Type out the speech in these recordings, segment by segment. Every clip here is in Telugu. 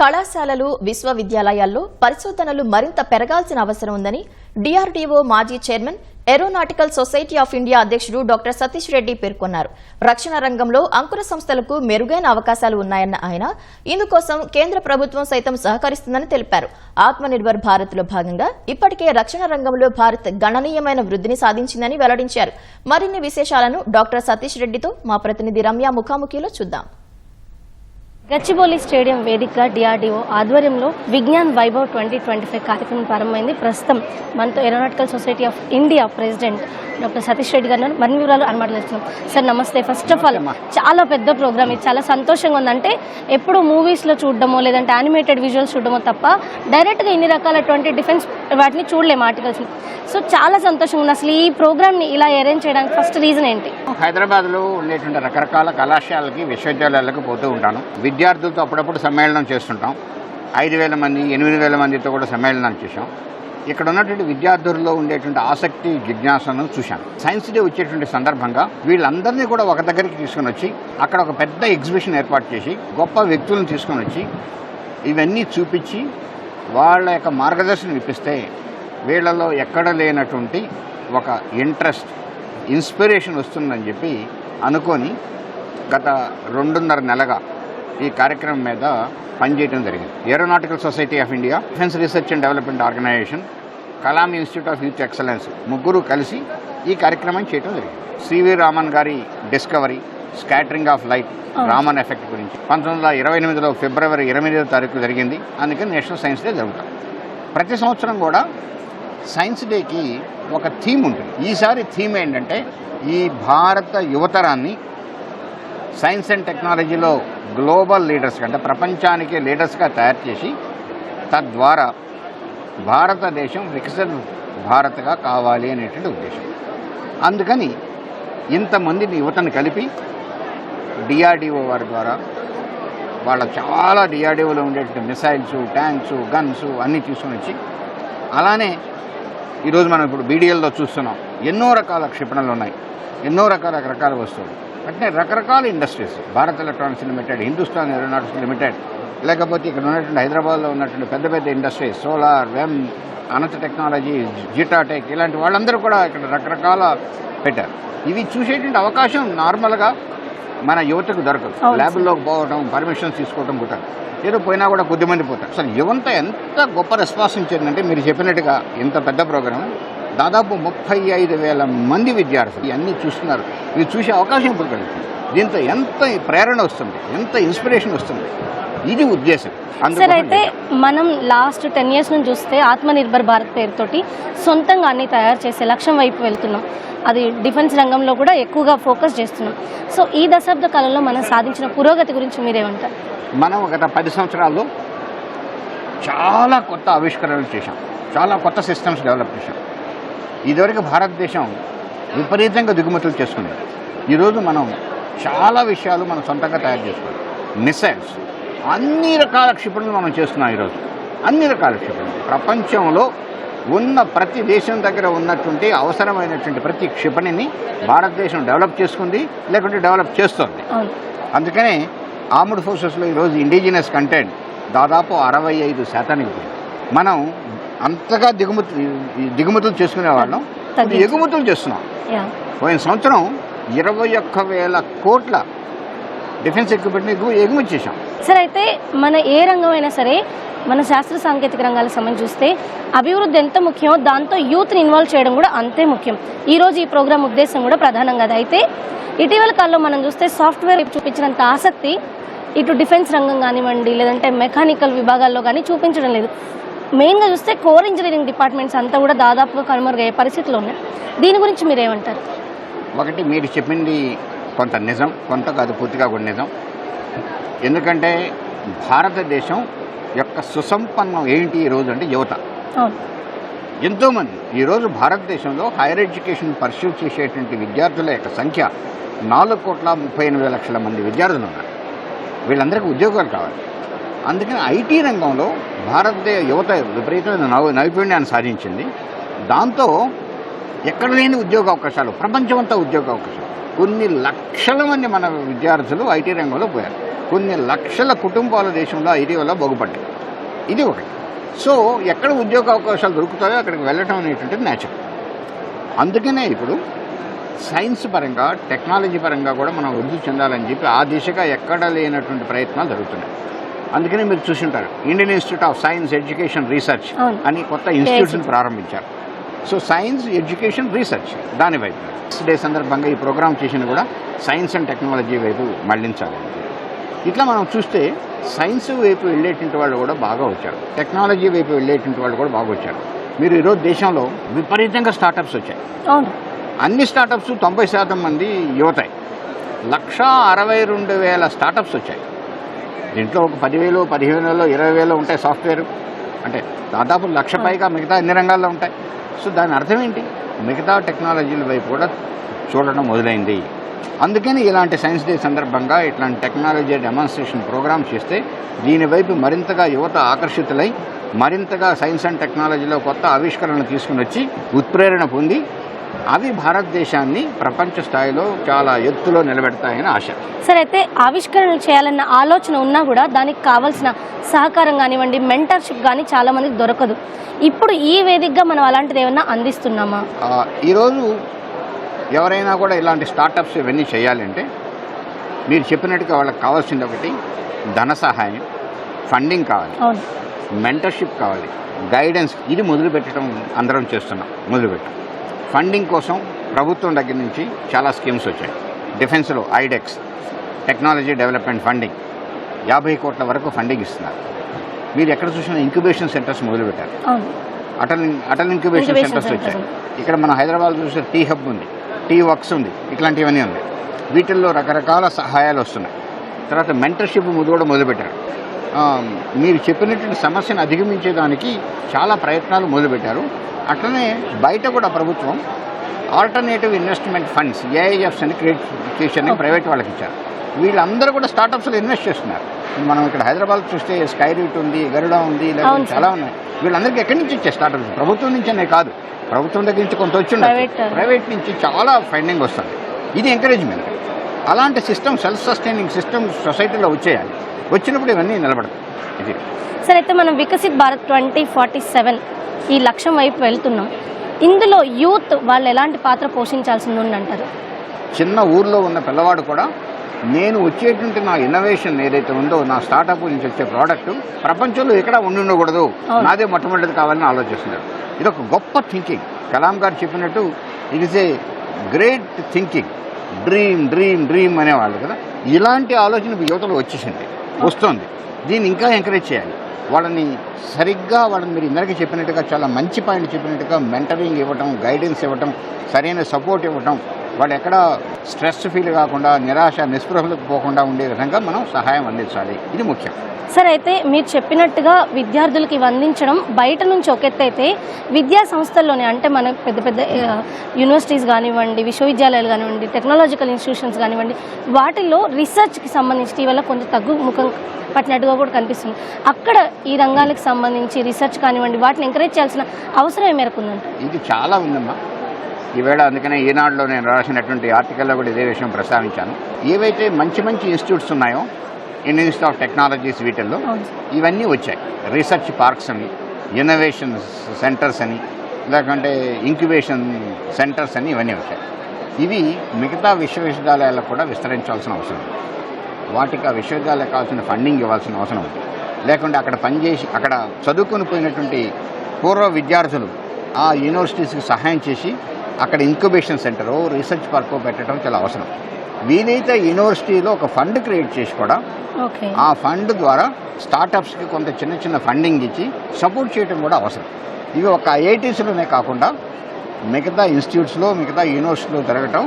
కళాశాలలు విశ్వవిద్యాలయాల్లో పరిశోధనలు మరింత పెరగాల్సిన అవసరం ఉందని డిఆర్డీఓ మాజీ chairman aeronautical society of India అధ్యక్షుడు డాక్టర్ సతీష్ రెడ్డి పేర్కొన్నారు. రక్షణ రంగంలో అంకుర సంస్థలకు మెరుగైన అవకాశాలు ఉన్నాయన్న ఆయన ఇందుకోసం కేంద్ర ప్రభుత్వం సైతం సహకరిస్తుందని తెలిపారు. ఆత్మనిర్భర్ భారత్ లో భాగంగా ఇప్పటికే రక్షణ రంగంలో భారత్ గణనీయమైన వృద్ధిని సాధించిందని వెల్లడించారు. మరిన్ని విశేషాలను డాక్టర్ సతీష్ రెడ్డితో మా ప్రతినిధి రమ్య ముఖాముఖిలో చూద్దాం. గచ్చిబౌలి స్టేడియం వేదికగా డిఆర్డీఓ ఆధ్వర్యంలో విజ్ఞాన్ వైభవ్ 2025 కార్యక్రమం ప్రారంభమైంది. ప్రస్తుతం మనతో aeronautical society of India president doctor Satish Reddy గారు మరిన్ని వివరాలు అనుమాటలుస్తున్నాం. సార్ నమస్తే. ఫస్ట్ ఆఫ్ ఆల్ చాలా పెద్ద ప్రోగ్రామ్, ఇది చాలా సంతోషంగా ఉంది. అంటే ఎప్పుడు మూవీస్లో చూడడమో లేదంటే యానిమేటెడ్ విజువల్స్ చూడడమో తప్ప డైరెక్ట్గా ఇన్ని రకాలటువంటి డిఫెన్స్ వాటిని చూడలేము, ఆర్టికల్స్. సో చాలా సంతోషంగా ఉంది. అసలు ఈ ప్రోగ్రామ్ని ఇలా అరేంజ్ చేయడానికి ఫస్ట్ రీజన్ ఏంటి? హైదరాబాద్లో ఉండేటువంటి రకరకాల కళాశాలకి విశ్వవిద్యాలయాలకు పోతూ ఉంటాను. విద్యార్థులతో అప్పుడప్పుడు సమ్మేళనం చేస్తుంటాం. 5,000 మంది 8,000 మందితో కూడా సమ్మేళనాలు చేశాం. ఇక్కడ ఉన్నటువంటి విద్యార్థుల్లో ఉండేటువంటి ఆసక్తి జిజ్ఞాసను చూశాను. సైన్స్ డే వచ్చేటువంటి సందర్భంగా వీళ్ళందరినీ కూడా ఒక దగ్గరికి తీసుకుని వచ్చి అక్కడ ఒక పెద్ద ఎగ్జిబిషన్ ఏర్పాటు చేసి గొప్ప వ్యక్తులను తీసుకొని వచ్చి ఇవన్నీ చూపించి వాళ్ళ యొక్క మార్గదర్శనం ఇప్పిస్తే వీళ్ళలో ఎక్కడ లేనటువంటి ఒక ఇంట్రెస్ట్, ఇన్స్పిరేషన్ వస్తుందని చెప్పి అనుకొని గత 2.5 నెలగా ఈ కార్యక్రమం మీద పనిచేయడం జరిగింది. Aeronautical society of India, defence research and development organisation, Kalam institute of youth excellence ముగ్గురు కలిసి ఈ కార్యక్రమం చేయడం జరిగింది. సివి రామన్ గారి discovery scattering of light, Raman effect గురించి 1928లో ఫిబ్రవరి 28వ తారీఖు జరిగింది. అందుకని నేషనల్ సైన్స్ డే జరుగుతాం. ప్రతి సంవత్సరం కూడా సైన్స్ డేకి ఒక థీమ్ ఉంటుంది. ఈసారి థీమ్ ఏంటంటే ఈ భారత యువతరాన్ని సైన్స్ అండ్ టెక్నాలజీలో గ్లోబల్ లీడర్స్ అంటే ప్రపంచానికి లీడర్స్గా తయారు చేసి తద్వారా భారతదేశం వికసిత భారత్గా కావాలి అనేటువంటి ఉద్దేశం. అందుకని ఇంతమందిని యువతను కలిపి డిఆర్డీఓ వారి ద్వారా వాళ్ళ చాలా డిఆర్డీఓలో ఉండేటువంటి మిసైల్స్, ట్యాంక్స్, గన్స్ అన్నీ తీసుకొని వచ్చి అలానే ఈరోజు మనం ఇప్పుడు బీడీఎల్లో చూస్తున్నాం. ఎన్నో రకాల క్షిపణులు ఉన్నాయి, ఎన్నో రకరకాల వస్తువులు. అంటే రకరకాల industries, Bharat electronics limited, Hindustan aeronautics limited, లేకపోతే ఇక్కడ ఉన్నటువంటి హైదరాబాద్లో ఉన్నటువంటి పెద్ద పెద్ద ఇండస్ట్రీస్, సోలార్, వెమ్, అనంత టెక్నాలజీ, జిటాటెక్, ఇలాంటి వాళ్ళందరూ కూడా ఇక్కడ రకరకాల పెట్టారు. ఇవి చూసేటువంటి అవకాశం నార్మల్గా మన యువతకు దొరకదు. ల్యాబ్లోకి పోవడం, పర్మిషన్స్ తీసుకోవడం కూడా ఏదో పోయినా కూడా కొద్దిమంది పోతారు. అసలు యువత ఎంత గొప్ప రెస్పాన్స్ ఇచ్చిందంటే మీరు చెప్పినట్టుగా ఇంత పెద్ద ప్రోగ్రాం దాదాపు 35,000 మంది విద్యార్థులు ఇవన్నీ చూస్తున్నారు. ఇవి చూసే అవకాశం ఇప్పుడు కలుగుతుంది. దీంతో ఎంత ప్రేరణ వస్తుంది, ఎంత ఇన్స్పిరేషన్ వస్తుంది, ఇది ఉద్దేశం. సార్ అయితే మనం లాస్ట్ 10 years నుంచి చూస్తే ఆత్మనిర్భర్ భారత్ పేరుతోటి సొంతంగా అన్ని తయారు చేసే లక్ష్యం వైపు వెళ్తున్నాం. అది డిఫెన్స్ రంగంలో కూడా ఎక్కువగా ఫోకస్ చేస్తున్నాం. సో ఈ దశాబ్ద కాలంలో మనం సాధించిన పురోగతి గురించి మీరేమంటారు? మనం గత 10 సంవత్సరాల్లో చాలా కొత్త ఆవిష్కరణలు చేశాం, చాలా కొత్త సిస్టమ్స్ డెవలప్ చేశాం. ఇదివరకు భారతదేశం విపరీతంగా దిగుమతులు చేసుకునేది. ఈరోజు మనం చాలా విషయాలు మనం సొంతంగా తయారు చేసుకోవాలి. మిసైల్స్, అన్ని రకాల క్షిపణులు మనం చేస్తున్నాం. ఈరోజు అన్ని రకాల క్షిపణులు ప్రపంచంలో ఉన్న ప్రతి దేశం దగ్గర ఉన్నటువంటి అవసరమైనటువంటి ప్రతి క్షిపణిని భారతదేశం డెవలప్ చేసుకుంది, లేకుంటే డెవలప్ చేస్తుంది. అందుకనే ఆర్మ్డ్ ఫోర్సెస్లో ఈరోజు ఇండిజినస్ కంటెంట్ దాదాపు 65% పోయింది. మనం అంతగా దిగుమతులు చేసుకునే వాళ్ళం, ఎగుమతులు చేస్తున్నాం. పోయిన సంవత్సరం 21,000 కోట్ల డిఫెన్స్ ఎక్విప్మెంట్ ఎగుమతి చేశాం. సార్ అయితే మన ఏ రంగమైనా సరే మన శాస్త్ర సాంకేతిక రంగాలకు సంబంధించి చూస్తే అభివృద్ధి ఎంత ముఖ్యమో దాంతో యూత్ని ఇన్వాల్వ్ చేయడం కూడా అంతే ముఖ్యం. ఈరోజు ఈ ప్రోగ్రాం ఉద్దేశం కూడా ప్రధానంగా అది. అయితే ఇటీవల కాలంలో మనం చూస్తే సాఫ్ట్వేర్ చూపించినంత ఆసక్తి ఇటు డిఫెన్స్ రంగం కానివ్వండి లేదంటే మెకానికల్ విభాగాల్లో కానీ చూపించడం లేదు. మెయిన్గా చూస్తే కోర్ ఇంజనీరింగ్ డిపార్ట్మెంట్స్ అంతా కూడా దాదాపుగా కనుమరుగయ్యే పరిస్థితులు ఉన్నాయి. దీని గురించి మీరేమంటారు? ఒకటి మీరు చెప్పింది కొంత నిజం, కొంత కాదు పూర్తిగా కూడా నిజం. ఎందుకంటే భారతదేశం యొక్క సుసంపన్నం ఏంటి ఈరోజు అంటే యువత. ఎంతోమంది ఈరోజు భారతదేశంలో హైయర్ ఎడ్యుకేషన్ పర్స్యూ చేసేటువంటి విద్యార్థుల యొక్క సంఖ్య 4,38,00,000 మంది విద్యార్థులు ఉన్నారు. వీళ్ళందరికీ ఉద్యోగాలు కావాలి. అందుకని ఐటీ రంగంలో భారతదేశ యువత విపరీతమైన నైపుణ్యాన్ని సాధించింది. దాంతో ఎక్కడ లేని ఉద్యోగ అవకాశాలు, ప్రపంచమంతా ఉద్యోగ అవకాశాలు. కొన్ని లక్షల మంది మన విద్యార్థులు ఐటీ రంగంలో పోయారు. కొన్ని లక్షల కుటుంబాల దేశంలో ఐటీ వల్ల బాగుపడ్డాయి. ఇది ఒకటి. సో ఎక్కడ ఉద్యోగ అవకాశాలు దొరుకుతాయో అక్కడికి వెళ్ళటం అనేటువంటిది న్యాచురల్. అందుకనే ఇప్పుడు సైన్స్ పరంగా టెక్నాలజీ పరంగా కూడా మనం వృద్ధి చెందాలని చెప్పి ఆ దిశగా ఎక్కడ లేనటువంటి ప్రయత్నాలు జరుగుతున్నాయి. అందుకనే మీరు చూసింటారు Indian institute of science education research అని కొత్త ఇన్స్టిట్యూట్స్ని ప్రారంభించారు. సో సైన్స్ ఎడ్యుకేషన్ రీసెర్చ్ దాని వైపు డే సందర్భంగా ఈ ప్రోగ్రామ్ చేసిన కూడా సైన్స్ అండ్ టెక్నాలజీ వైపు మళ్లించాలి. ఇట్లా మనం చూస్తే సైన్స్ వైపు వెళ్ళేటువంటి వాళ్ళు కూడా బాగా వచ్చారు, టెక్నాలజీ వైపు వెళ్ళేటువంటి వాళ్ళు కూడా బాగా వచ్చారు. మీరు ఈరోజు దేశంలో విపరీతంగా స్టార్టప్స్ వచ్చాయి. అన్ని స్టార్టప్స్ 90% మంది యువతే. 1,62,000 స్టార్టప్స్ వచ్చాయి. దీంట్లో ఒక 10,000, 15,000, 20,000 ఉంటాయి సాఫ్ట్వేర్. అంటే దాదాపు 1,00,000 పైగా మిగతా అన్ని రంగాల్లో ఉంటాయి. సో దాని అర్థం ఏంటి? మిగతా టెక్నాలజీల వైపు కూడా చూడడం మొదలైంది. అందుకని ఇలాంటి సైన్స్ డే సందర్భంగా ఇట్లాంటి టెక్నాలజీ డెమాన్స్ట్రేషన్ ప్రోగ్రామ్ చేస్తే దీనివైపు మరింతగా యువత ఆకర్షితులై మరింతగా సైన్స్ అండ్ టెక్నాలజీలో కొత్త ఆవిష్కరణలు తీసుకుని వచ్చి ఉత్ప్రేరణ పొంది అవి భారతదేశాన్ని ప్రపంచ స్థాయిలో చాలా ఎత్తులో నిలబెడతాయని ఆశ. సరే, అయితే ఆవిష్కరణలు చేయాలన్న ఆలోచన ఉన్నా కూడా దానికి కావాల్సిన సహకారం కానివ్వండి, మెంటర్షిప్ కానీ చాలా మందికి దొరకదు. ఇప్పుడు ఈ వేదికగా మనం అలాంటిది ఏమన్నా అందిస్తున్నామా? ఈరోజు ఎవరైనా కూడా ఇలాంటి స్టార్టప్స్ ఇవన్నీ చేయాలంటే మీరు చెప్పినట్టుగా వాళ్ళకి కావాల్సింది ఒకటి ధన సహాయం, ఫండింగ్ కావాలి, మెంటర్షిప్ కావాలి, గైడెన్స్. ఇది మొదలుపెట్టడం అందరం చేస్తున్నాం. మొదలుపెట్టాం. ఫండింగ్ కోసం ప్రభుత్వం దగ్గర నుంచి చాలా స్కీమ్స్ వచ్చాయి. డిఫెన్స్లో ఐడెక్స్ టెక్నాలజీ డెవలప్మెంట్ ఫండింగ్ 50 కోట్ల వరకు ఫండింగ్ ఇస్తున్నారు. మీరు ఎక్కడ చూసినా ఇంక్యుబేషన్ సెంటర్స్ మొదలుపెట్టారు. అటల్ ఇంక్యుబేషన్ సెంటర్స్ వచ్చాయి. ఇక్కడ మన హైదరాబాద్ చూస్తే టీ హబ్ ఉంది, టీ వర్క్స్ ఉంది, ఇట్లాంటివన్నీ ఉంది. వీటిల్లో రకరకాల సహాయాలు వస్తున్నాయి. తర్వాత మెంటర్షిప్ కూడా మొదలుపెట్టారు. మీరు చెప్పినటువంటి సమస్యను అధిగమించేదానికి చాలా ప్రయత్నాలు మొదలుపెట్టారు. అట్లనే బయట కూడా ప్రభుత్వం ఆల్టర్నేటివ్ ఇన్వెస్ట్మెంట్ ఫండ్స్ ఏఐఎఫ్స్ అని క్రెడిట్ చేసి ప్రైవేట్ వాళ్ళకి ఇచ్చారు. వీళ్ళందరూ కూడా స్టార్టప్స్లో ఇన్వెస్ట్ చేస్తున్నారు. మనం ఇక్కడ హైదరాబాద్ చూస్తే స్కైరూట్ ఉంది, గరుడా ఉంది, లేకపోతే చాలా ఉన్నాయి. వీళ్ళందరికీ ఎక్కడి నుంచి వచ్చే స్టార్టప్స్? ప్రభుత్వం నుంచే కాదు, ప్రభుత్వం దగ్గర నుంచి కొంత వచ్చింది, ప్రైవేట్ నుంచి చాలా ఫండింగ్ వస్తుంది. ఇది ఎంకరేజ్మెంట్. అలాంటి సిస్టమ్, సెల్ఫ్ సస్టైనింగ్ సిస్టమ్ సొసైటీలో వచ్చేయాలి. వచ్చినప్పుడు ఇవన్నీ నిలబడతాయి. ఇది సరే, అయితే మనం వికసిత్ భారత్ 2047 ఈ లక్ష్యం వైపు వెళ్తున్నాం. ఇందులో యూత్ వాళ్ళు ఎలాంటి పాత్ర పోషించాల్సి ఉందంటారు? చిన్న ఊర్లో ఉన్న పిల్లవాడు కూడా నేను వచ్చేటువంటి నా ఇన్నోవేషన్ ఏదైతే ఉందో, నా స్టార్టప్ నుంచి వచ్చే ప్రోడక్ట్ ప్రపంచంలో ఎక్కడా ఉండకూడదు, నాదే మొట్టమొదటిది కావాలని ఆలోచిస్తున్నారు. ఇది ఒక గొప్ప థింకింగ్. కలాం గారు చెప్పినట్టు it is a great thinking. Dream dream dream అనేవాళ్ళు కదా. ఇలాంటి ఆలోచన యువతలో వస్తుంది. దీన్ని ఇంకా ఎంకరేజ్ చేయాలి. వాళ్ళని సరిగ్గా మీరు ఇందరికీ చెప్పినట్టుగా చాలా మంచి పాయింట్ చెప్పినట్టుగా మెంటరింగ్ ఇవ్వటం, గైడెన్స్ ఇవ్వటం, సరైన సపోర్ట్ ఇవ్వటం, వాళ్ళు ఎక్కడ స్ట్రెస్ ఫీల్ కాకుండా నిరాశ నిస్పృహలకు పోకుండా ఉండే విధంగా మనం సహాయం అందించాలి. ఇది ముఖ్యం. సరే, అయితే మీరు చెప్పినట్టుగా విద్యార్థులకి ఇవి అందించడం బయట నుంచి ఒక ఎత్తు అయితే, విద్యా సంస్థల్లోనే అంటే మన పెద్ద పెద్ద యూనివర్సిటీస్ కానివ్వండి, విశ్వవిద్యాలయాలు కానివ్వండి, టెక్నాలజికల్ ఇన్స్టిట్యూషన్స్ కానివ్వండి, వాటిల్లో రీసెర్చ్కి సంబంధించి ఇటీవల కొంత తగ్గుముఖం పట్టినట్టుగా కూడా కనిపిస్తుంది. అక్కడ ఈ రంగాలకు సంబంధించి రీసెర్చ్ కానివ్వండి వాటిని ఎంకరేజ్ చేయాల్సిన అవసరం ఏ మేరకు ఉందంట? ఇది చాలా ఉందమ్మా ఈవేళ. అందుకనే ఈనాడులో నేను రాసినటువంటి ఆర్టికల్లో కూడా ఇదే విషయం ప్రస్తావించాను. ఏవైతే మంచి మంచి ఇన్స్టిట్యూట్స్ ఉన్నాయో, ఇండియన్ ఇన్స్టిట్యూట్ ఆఫ్ టెక్నాలజీస్, వీటిల్లో ఇవన్నీ వచ్చాయి. రీసెర్చ్ పార్క్స్ అని, ఇన్నోవేషన్ సెంటర్స్ అని, లేకుంటే ఇంక్యుబేషన్ సెంటర్స్ అని ఇవన్నీ వచ్చాయి. ఇవి మిగతా విశ్వవిద్యాలయాలకు కూడా విస్తరించాల్సిన అవసరం ఉంది. వాటికి ఆ విశ్వవిద్యాలయాలకు కావాల్సిన ఫండింగ్ ఇవ్వాల్సిన అవసరం ఉంది. లేకుంటే అక్కడ పనిచేసి అక్కడ చదువుకొని పోయినటువంటి పూర్వ విద్యార్థులు ఆ యూనివర్సిటీస్కి సహాయం చేసి అక్కడ ఇంక్యుబేషన్ సెంటరో రీసెర్చ్ పార్కో పెట్టడం చాలా అవసరం. వీలైతే యూనివర్సిటీలో ఒక ఫండ్ క్రియేట్ చేసి కూడా ఆ ఫండ్ ద్వారా స్టార్టప్స్కి కొంత చిన్న చిన్న ఫండింగ్ ఇచ్చి సపోర్ట్ చేయడం కూడా అవసరం. ఇవి ఒక ఐఐటీస్లోనే కాకుండా మిగతా ఇన్స్టిట్యూట్స్లో, మిగతా యూనివర్సిటీలో జరగటం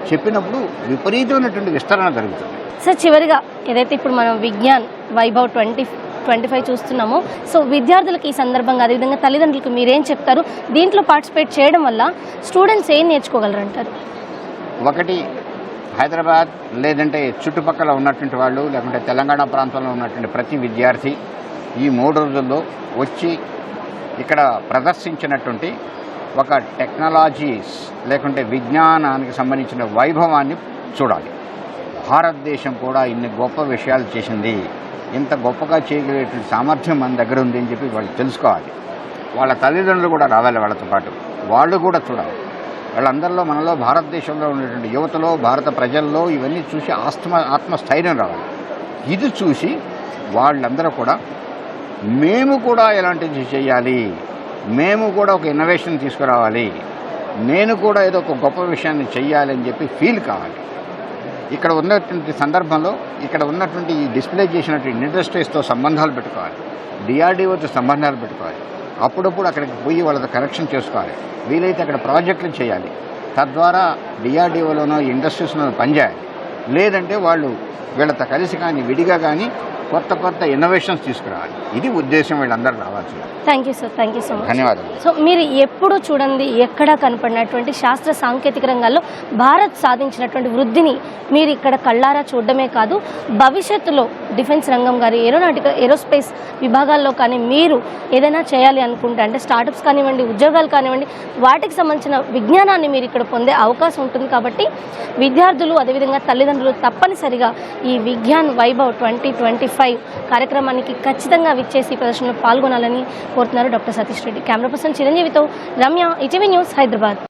చెప్పినప్పుడు విపరీతమైనటువంటి విస్తరణ జరుగుతుంది. సార్, చివరిగా ఏదైతే ఇప్పుడు మనం విజ్ఞాన్ వైభవ్ 2025 చూస్తున్నామో, సో విద్యార్థులకు ఈ సందర్భంగా అదేవిధంగా తల్లిదండ్రులకు మీరేం చెప్తారు? దీంట్లో పార్టిసిపేట్ చేయడం వల్ల స్టూడెంట్స్ ఏం నేర్చుకోగలరంటారు? ఒకటి, హైదరాబాద్ లేదంటే చుట్టుపక్కల ఉన్నటువంటి వాళ్ళు, లేకుంటే తెలంగాణ ప్రాంతంలో ఉన్నటువంటి ప్రతి విద్యార్థి ఈ 3 రోజుల్లో వచ్చి ఇక్కడ ప్రదర్శించినటువంటి ఒక టెక్నాలజీస్ లేకుంటే విజ్ఞానానికి సంబంధించిన వైభవాన్ని చూడాలి. భారతదేశం కూడా ఇన్ని గొప్ప విషయాలు చేసింది, ఇంత గొప్పగా చేయగలిగేటువంటి సామర్థ్యం మన దగ్గర ఉంది అని చెప్పి వాళ్ళు తెలుసుకోవాలి. వాళ్ళ తల్లిదండ్రులు కూడా రావాలి, వాళ్ళతో పాటు వాళ్ళు కూడా చూడాలి. వాళ్ళందరిలో మనలో భారతదేశంలో ఉండేటువంటి యువతలో, భారత ప్రజల్లో ఇవన్నీ చూసి ఆత్మస్థైర్యం రావాలి. ఇది చూసి వాళ్ళందరూ కూడా మేము కూడా ఎలాంటివి చేయాలి, మేము కూడా ఒక ఇన్నోవేషన్ తీసుకురావాలి, నేను కూడా ఏదో ఒక గొప్ప విషయాన్ని చెయ్యాలి అని చెప్పి ఫీల్ కావాలి. ఇక్కడ ఉన్నటువంటి సందర్భంలో ఇక్కడ ఉన్నటువంటి ఈ డిస్ప్లే చేసినటువంటి ఇండస్ట్రీస్తో సంబంధాలు పెట్టుకోవాలి, డిఆర్డీఓతో సంబంధాలు పెట్టుకోవాలి. అప్పుడప్పుడు అక్కడికి పోయి వాళ్ళతో కనెక్షన్ చేసుకోవాలి. వీలైతే అక్కడ ప్రాజెక్టులు చేయాలి. తద్వారా డిఆర్డీఓలోనో ఇండస్ట్రీస్లోనో పనిచేయాలి. లేదంటే వాళ్ళు వీళ్ళతో కలిసి కానీ విడిగా కానీ కొత్త కొత్త ఇన్నోవేషన్స్ తీసుకురావాలి. ఇది ఉద్దేశం, వీళ్ళందరూ రావాల్సింది. Thank you sir, thank you so much. ధన్యవాదాలు. సో మీరు ఎప్పుడు చూడండి ఎక్కడా కనపడినటువంటి శాస్త్ర సాంకేతిక రంగాల్లో భారత్ సాధించినటువంటి వృద్ధిని మీరు ఇక్కడ కళ్ళారా చూడడమే కాదు, భవిష్యత్తులో డిఫెన్స్ రంగం కానీ ఏరోస్పేస్ విభాగాల్లో కానీ మీరు ఏదైనా చేయాలి అనుకుంటే, అంటే స్టార్టప్స్ కానివ్వండి, ఉద్యోగాలు కానివ్వండి, వాటికి సంబంధించిన విజ్ఞానాన్ని మీరు ఇక్కడ పొందే అవకాశం ఉంటుంది. కాబట్టి విద్యార్థులు అదేవిధంగా తల్లిదండ్రులు తప్పనిసరిగా ఈ విజ్ఞాన్ వైభవ్ 2025 కార్యక్రమానికి ఖచ్చితంగా విచ్చేసి ప్రదర్శనలో పాల్గొనాలని కోరుతున్నారు doctor Satish Reddy. Camera person చిరంజీవితో రమ్య, ఈటీవీ న్యూస్, హైదరాబాద్.